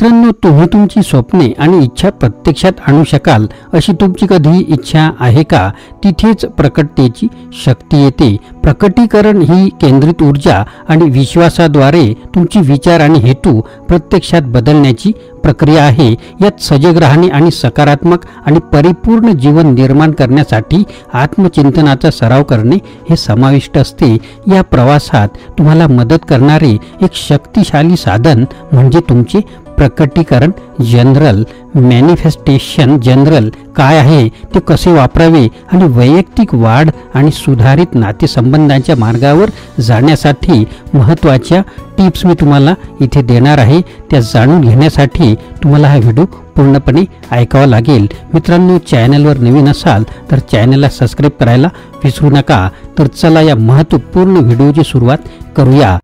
मित्रांनो, तुम्ही तुमची स्वप्ने आणि इच्छा प्रत्यक्षात आणू शकाल अशी तुमची कधी इच्छा आहे का? तिथेच प्रकटतेची शक्ती येते. प्रकटीकरण ही केंद्रित ऊर्जा आणि विश्वासाद्वारे तुमची विचार आणि हेतू प्रत्यक्षात बदलण्याची प्रक्रिया आहे. यात सजग राहणे आणि सकारात्मक आणि परिपूर्ण जीवन निर्माण करण्यासाठी आत्मचिंतनाचा सराव करणे हे समाविष्ट असते. या प्रवासात तुम्हाला मदत करणारे एक शक्तिशाली साधन म्हणजे तुमचे प्रकटीकरण जनरल. मॅनिफेस्टेशन जनरल काय आहे, ते कसे वापरावे आणि वैयक्तिक वाढ आणि सुधारित नातेसंबंधांच्या मार्गावर जाण्यासाठी महत्त्वाच्या टिप्स मी तुम्हाला इथे देणार आहे. त्या जाणून घेण्यासाठी तुम्हाला हा व्हिडिओ पूर्णपणे ऐकावा लागेल. मित्रांनो, चॅनलवर नवीन असाल तर चॅनलला सबस्क्राईब करायला विसरू नका. तर चला या महत्त्वपूर्ण व्हिडिओची सुरुवात करूया.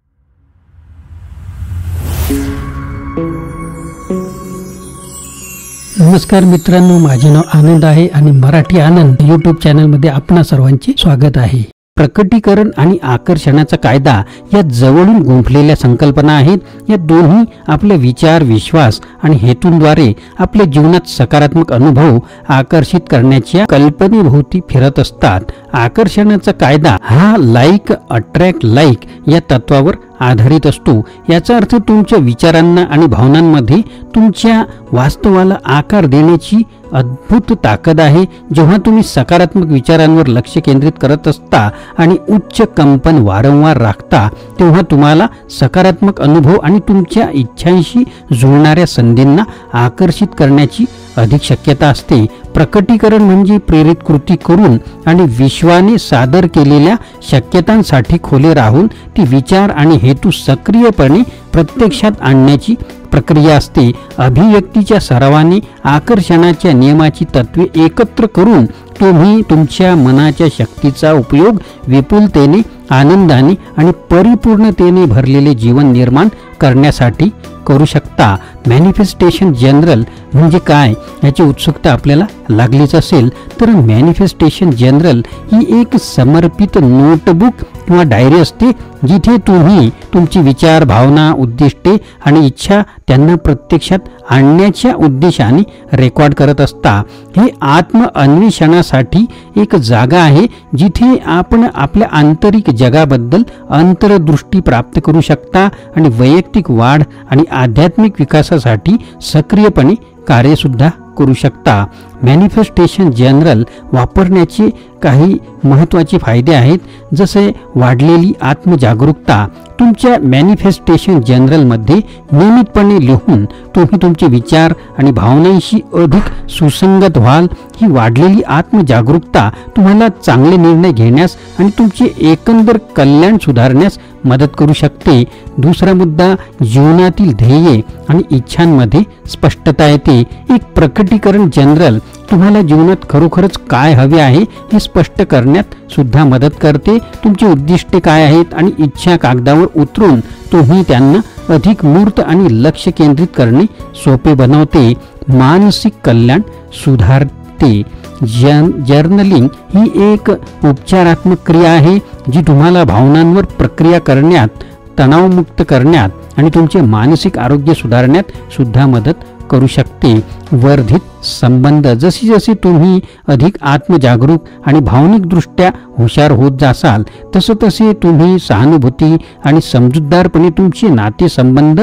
नमस्कार मित्रांनो, माझे नाव आनंद आहे आणि मराठी आनंद यूट्यूब चॅनलमध्ये आपणा सर्वांचे स्वागत आहे. प्रकटीकरण आणि आकर्षणाचा कायदा या जवळून गुंफलेल्या संकल्पना आहेत. या दोन्ही आपले विचार, विश्वास आणि हेतूंद्वारे आपल्या जीवनात सकारात्मक अनुभव आकर्षित करण्याच्या कल्पनेभोवती फिरत असतात. आकर्षणाचा कायदा हा लाईक अट्रॅक्ट लाईक या तत्वावर आधारित असतो. याचा अर्थ तुमच्या विचारांना आणि भावनांमध्ये तुमच्या वास्तवाला आकार देण्याची अद्भुत ताकद आहे. जेव्हा तुम्ही सकारात्मक विचारांवर लक्ष केंद्रित करत असता आणि उच्च कंपन वारंवार राखता, तेव्हा तुम्हाला सकारात्मक अनुभव आणि तुमच्या इच्छांशी जुळणाऱ्या संधींना आकर्षित करण्याची अधिक शक्यता असते. प्रकटीकरण म्हणजे प्रेरित कृती करून आणि विश्वाने सादर केलेल्या शक्यतांसाठी खोले राहून ती विचार आणि हेतू सक्रियपणे प्रत्यक्षात आणण्याची प्रक्रिया असते. अभिव्यक्तीच्या सरावाने आकर्षणाच्या नियमाची तत्वे एकत्र करून तुम्ही तुमच्या मनाच्या शक्तीचा उपयोग विपुलतेने, आनंदाने आणि परिपूर्णतेने भरलेले जीवन निर्माण करण्यासाठी करू शकता. मॅनिफेस्टेशन जनरल म्हणजे काय याची उत्सुकता आपल्याला लागलीच असेल, तर मॅनिफेस्टेशन जनरल ही एक समर्पित नोटबुक किंवा डायरी असते, जिथे तुम्ही तुमची विचार, भावना, उद्दिष्टे आणि इच्छा त्यांना प्रत्यक्षात आणण्याच्या उद्देशाने रेकॉर्ड करत असता. हे आत्मअन्वेषणासाठी एक जागा आहे, जिथे आपण आपल्या आंतरिक जगाबद्दल अंतर्दृष्टी प्राप्त करू शकता आणि वैयक्तिक वाढ आणि आध्यात्मिक विकासासाठी सक्रियपणे कार्यसुद्धा करू शकता. मॅनिफेस्टेशन जनरल वापरण्याचे काही महत्त्वाचे फायदे आहेत, जसे वाढलेली आत्मजागरूकता. तुमच्या मॅनिफेस्टेशन जनरलमध्ये नियमितपणे लिहून तुम्ही तुमचे विचार आणि भावनांशी अधिक सुसंगत व्हाल. ही वाढलेली आत्मजागरूकता तुम्हाला चांगले निर्णय घेण्यास आणि तुमचे एकंदर कल्याण सुधारण्यास मदत करू शकते. दुसरा मुद्दा, जीवनातील ध्येय आणि इच्छांमध्ये स्पष्टता येते. एक प्रकटीकरण जनरल तुम्हाला जीवनात खरोखरच काय हवे आहे हे स्पष्ट करण्यात सुद्धा मदत करते. तुमची उद्दिष्टे काय आहेत आणि इच्छा कागदावर उतरून तुम्ही त्यांना अधिक मूर्त आणि लक्ष केंद्रित करणे सोपे बनवते. मानसिक कल्याण सुधारते. जर्नलिंग ही एक उपचारात्मक क्रिया आहे, जी तुम्हाला भावनांवर प्रक्रिया करण्यात, तणावमुक्त करण्यात आणि तुमचे मानसिक आरोग्य सुधारण्यात सुद्धा मदत करू शकते. वर्धित संबंध. जसे जसे तुम्ही अधिक आत्मजागरूक आणि भावनिकदृष्ट्या हुशार होत जासाल, तसे तसे तुम्ही सहानुभूती आणि समजूतदारपणे तुमचे नातेसंबंध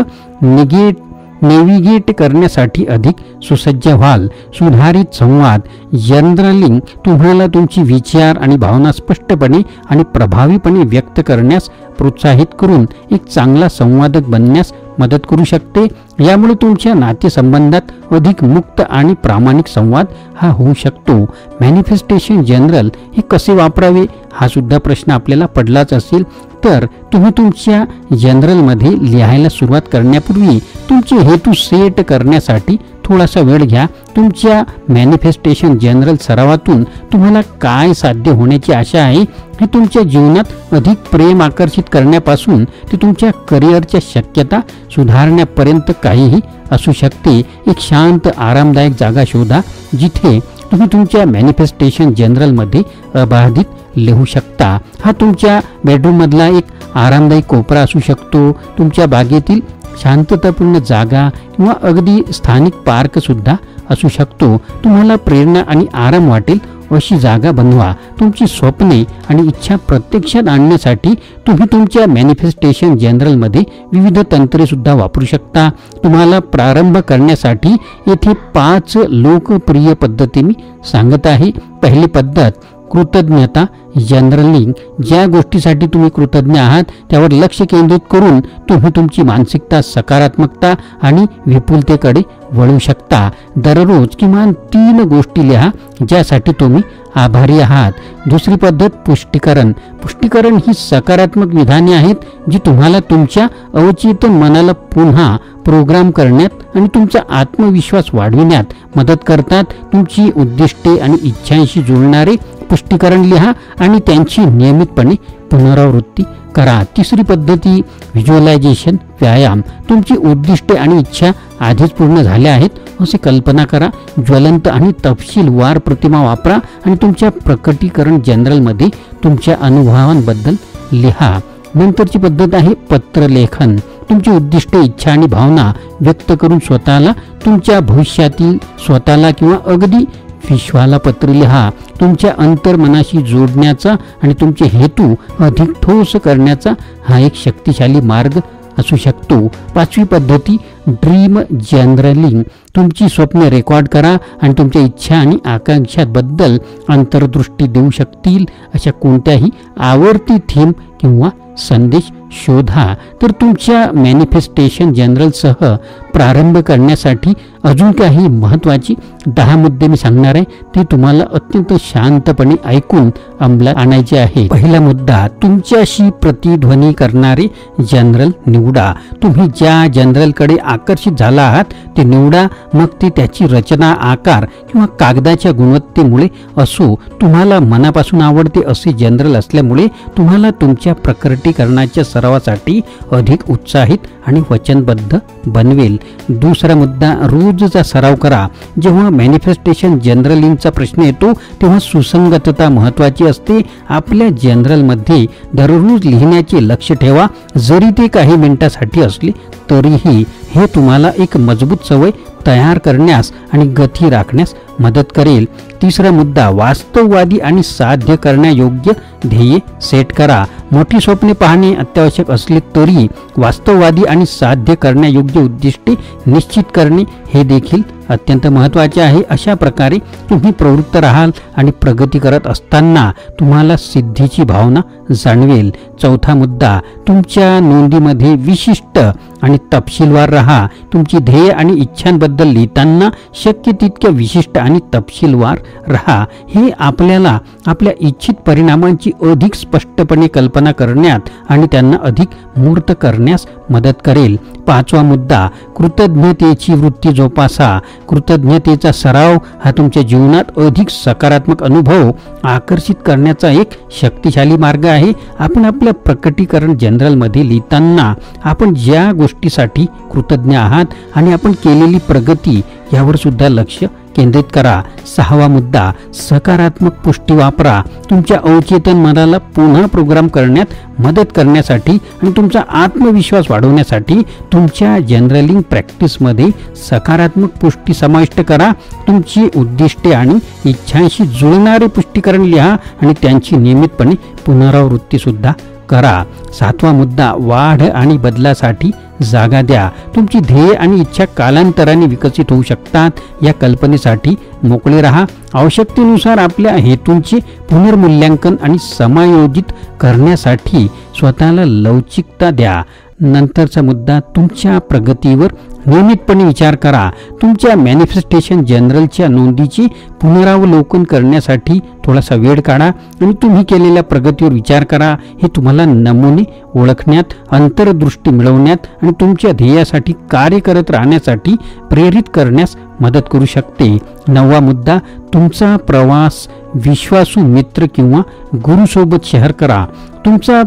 नेव्हिगेट करण्यासाठी अधिक सुसज्ज व्हाल. सुधारित संवाद. जर्नलिंग तुम्हाला तुमची विचार आणि भावना स्पष्टपणे आणि प्रभावीपणे व्यक्त करण्यास प्रोत्साहित करून एक चांगला संवादक बनण्यास मदत करू शकते. यामुळे तुमच्या नातेसंबंधात अधिक मुक्त आणि प्रामाणिक संवाद हा होऊ शकतो. मॅनिफेस्टेशन जनरल हे कसे वापरावे हा सुद्धा प्रश्न आपल्याला पडलाच असेल, तर तुम्ही तुमच्या जनरलमध्ये लिहायला सुरुवात करण्यापूर्वी तुमचे हेतू सेट करण्यासाठी थोडासा वेळ घ्या. तुमच्या मॅनिफेस्टेशन जनरल सरावातून तुम्हाला काय साध्य होण्याची आशा आहे हे तुमच्या जीवनात अधिक प्रेम आकर्षित करण्यापासून ते तुमच्या करिअरच्या शक्यता सुधारण्यापर्यंत काहीही असू शकते. एक शांत, आरामदायक जागा शोधा, जिथे तुम्ही तुमच्या मॅनिफेस्टेशन जनरलमध्ये अबाधित लिहू शकता. हा तुमच्या बेडरूम मधला एक आरामदायी कोपरा असू शकतो, तुमच्या बागेतील शांततापूर्ण जागा किंवा अगदी स्थानिक पार्क सुद्धा असू शकतो. तुम्हाला प्रेरणा आणि आराम वाटेल अशी जागा बनवा. तुमची स्वप्ने आणि इच्छा प्रत्यक्षात आणण्यासाठी तुम्ही तुमच्या मॅनिफेस्टेशन जनरलमध्ये विविध तंत्रे सुद्धा वापरू शकता. तुम्हाला प्रारंभ करण्यासाठी येथे 5 लोकप्रिय पद्धती मी सांगत आहे. पहिली पद्धत कृतज्ञता जनरलिंग. ज्या गोष्टीसाठी तुम्ही कृतज्ञ आहात त्यावर लक्ष केंद्रित करून तुम्ही तुमची मानसिकता सकारात्मकता आणि विपुलतेकडे वळू शकता. दररोज किमान 3 गोष्टी लिहा ज्यासाठी तुम्ही आभारी आहात. दुसरी पद्धत पुष्टीकरण. पुष्टीकरण ही सकारात्मक विधाने आहेत जी तुम्हाला तुमच्या अवचेतन मनाला पुन्हा प्रोग्राम करण्यात आणि तुमचा आत्मविश्वास वाढविण्यात मदत करतात. तुमची उद्दिष्टे आणि इच्छांशी जुळणारे पुष्टीकरण लिहा आणि त्यांची नियमितपणे पुनरावृत्ती करा. तिसरी पद्धती व्हिज्युअलायझेशन व्यायाम. तुमची उद्दिष्टे आणि इच्छा आधीच पूर्ण झाल्या आहेत असे कल्पना करा. ज्वलंत आणि तपशीलवार प्रतिमा वापरा आणि तुमच्या प्रकटीकरण जनरलमध्ये तुमच्या अनुभवांबद्दल लिहा. नंतरची पद्धत आहे पत्रलेखन. तुमची उद्दिष्टे इच्छा आणि भावना व्यक्त करून स्वतःला, तुमच्या भविष्यातील स्वतःला किंवा अगदी विश्वाला पत्र लिहा. तुमच्या अंतर्मनाशी जोडण्याचा आणि तुमचे हेतू अधिक ठोस करण्याचा हा एक शक्तिशाली मार्ग असू शकतो. 5वी पद्धती ड्रीम जनरलिंग. तुमची स्वप्ने रेकॉर्ड करा आणि तुमच्या इच्छा आणि आकांक्षांबद्दल अंतर्दृष्टी देऊ शकतील अशा कोणत्याही आवर्ती थीम किंवा संदेश शोधा. तर तुमच्या मॅनिफेस्टेशन जनरलसह प्रारंभ करण्यासाठी अजून काही महत्त्वाची 10 मुद्दे मी सांगणार आहे. ते तुम्हाला अत्यंत शांतपणे ऐकून अंमलात आणायचे आहे. पहिला मुद्दा, तुमच्याशी प्रतिध्वनी करणारे जनरल निवडा. तुम्ही ज्या जनरलकडे आकर्षित झाला आहात ते निवडा. मग ते त्याची रचना, आकार किंवा कागदाच्या गुणवत्तेमुळे असो. तुम्हाला मनापासून आवडते असे जनरल असल्यामुळे तुम्हाला तुमच्या प्रकटीकरणाच्या सरावासाठी अधिक उत्साहित आणि वचनबद्ध बनवेल. दुसरा मुद्दा, रोजचा सराव करा. जेव्हा मॅनिफेस्टेशन जनरलिंगचा प्रश्न येतो तेव्हा सुसंगतता महत्त्वाची असते. आपल्या जनरलमध्ये दररोज लिहिण्याचे लक्ष ठेवा. जरी ते काही मिनिटासाठी असले तरीही हे तुम्हाला एक मजबूत सवय तयार करण्यास आणि गती राखण्यास मदत करेल. तिसरा मुद्दा, वास्तववादी आणि साध्य करण्यायोग्य ध्येय सेट करा. मोठी स्वप्ने पाहणे अत्यावश्यक असले तरी वास्तववादी आणि साध्य करण्यायोग्य उद्दिष्टे निश्चित करणे हे देखील अत्यंत महत्त्वाचे आहे. अशा प्रकारे तुम्ही प्रवृत्त राहाल आणि प्रगती करत असताना तुम्हाला सिद्धीची भावना जाणवेल. चौथा मुद्दा, तुमच्या नोंदीमध्ये विशिष्ट आणि तपशीलवार राहा. तुमची ध्येय आणि इच्छांबद्दल लिहिताना शक्य तितक्या विशिष्ट आणि तपशीलवार राहा. हे आपल्याला आपल्या इच्छित परिणामांची अधिक स्पष्टपणे कल्पना करण्यात आणि त्यांना अधिक मूर्त करण्यास मदत करेल. 5वा मुद्दा, कृतज्ञतेची वृत्ती जोपासा. कृतज्ञतेचा सराव हा तुमच्या जीवनात अधिक सकारात्मक अनुभव आकर्षित करण्याचा एक शक्तिशाली मार्ग आहे. आपण आपल्या प्रकटीकरण जनरलमध्ये लिहिताना आपण ज्या गोष्टीसाठी कृतज्ञ आहात आणि आपण केलेली प्रगती यावर सुद्धा लक्ष केंद्रित करा. 6वा मुद्दा, सकारात्मक पुष्टी वापरा. तुमच्या अवचेतन मनाला पुन्हा प्रोग्राम करण्यात मदत करण्यासाठी आणि तुमचा आत्मविश्वास वाढवण्यासाठी तुमच्या जनरलिंग प्रॅक्टिसमध्ये सकारात्मक पुष्टी समाविष्ट करा. तुमची उद्दिष्टे आणि इच्छांशी जुळणारे पुष्टीकरण लिहा आणि त्यांची नियमितपणे पुनरावृत्ती सुद्धा करा. 7वा मुद्दा, वाढ आणि बदलासाठी जागा द्या. तुमची ध्येय आणि इच्छा कालांतराने विकसित होऊ शकतात. या कल्पनेसाठी मोकळे राहा. आवश्यकतेनुसार आपल्या हेतूंचे पुनर्मूल्यांकन आणि समायोजित करण्यासाठी स्वतःला लवचिकता द्या. नंतरचा मुद्दा, तुमच्या प्रगतीवर नियमितपणे विचार करा. तुमच्या मॅनिफेस्टेशन जनरलच्या नोंदीचे पुनरावलोकन करण्यासाठी थोडासा वेळ काढा आणि तुम्ही केलेल्या प्रगतीवर विचार करा. हे तुम्हाला नमुने ओळखण्यात, अंतर्दृष्टी मिळवण्यात आणि तुमच्या ध्येयासाठी कार्य करत राहण्यासाठी प्रेरित करण्यास मदत करू शकते. 9वा मुद्दा, तुमचा प्रवास विश्वासू मित्र किंवा गुरुसोबत शेअर करा. तुमचा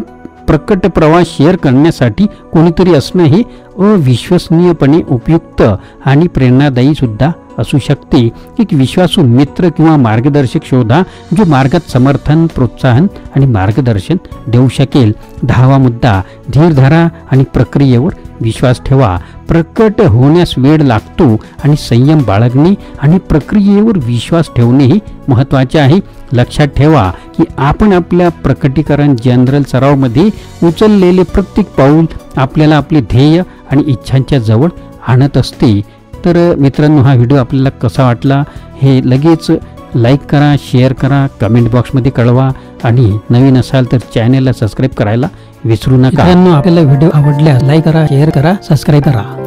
प्रकट प्रवास शेअर करण्यासाठी कोणीतरी असणं हे अविश्वसनीयपणे उपयुक्त आणि प्रेरणादायी सुद्धा असू शकते. एक विश्वासू मित्र किंवा मार्गदर्शक शोधा जो मार्गात समर्थन, प्रोत्साहन आणि मार्गदर्शन देऊ शकेल. 10वा मुद्दा, धीर धरा आणि प्रक्रियेवर विश्वास ठेवा. प्रकट होण्यास वेळ लागतो आणि संयम बाळगणे आणि प्रक्रियेवर विश्वास ठेवणेही महत्त्वाचे आहे. लक्षात ठेवा की आपण आपल्या प्रकटीकरण जनरल सरावमध्ये उचललेले प्रत्येक पाऊल आपल्याला आपले ध्येय आणि इच्छांच्या जवळ आणत असते. तर मित्रांनो, हा व्हिडिओ आपल्याला कसा वाटला हे लगेच लाईक करा, शेअर करा, कमेंट बॉक्समध्ये कळवा आणि नवीन असाल तर चॅनलला सबस्क्राईब करायला विसरू नका. आपल्याला व्हिडिओ आवडल्यास लाईक करा, शेअर करा, सबस्क्राईब करा.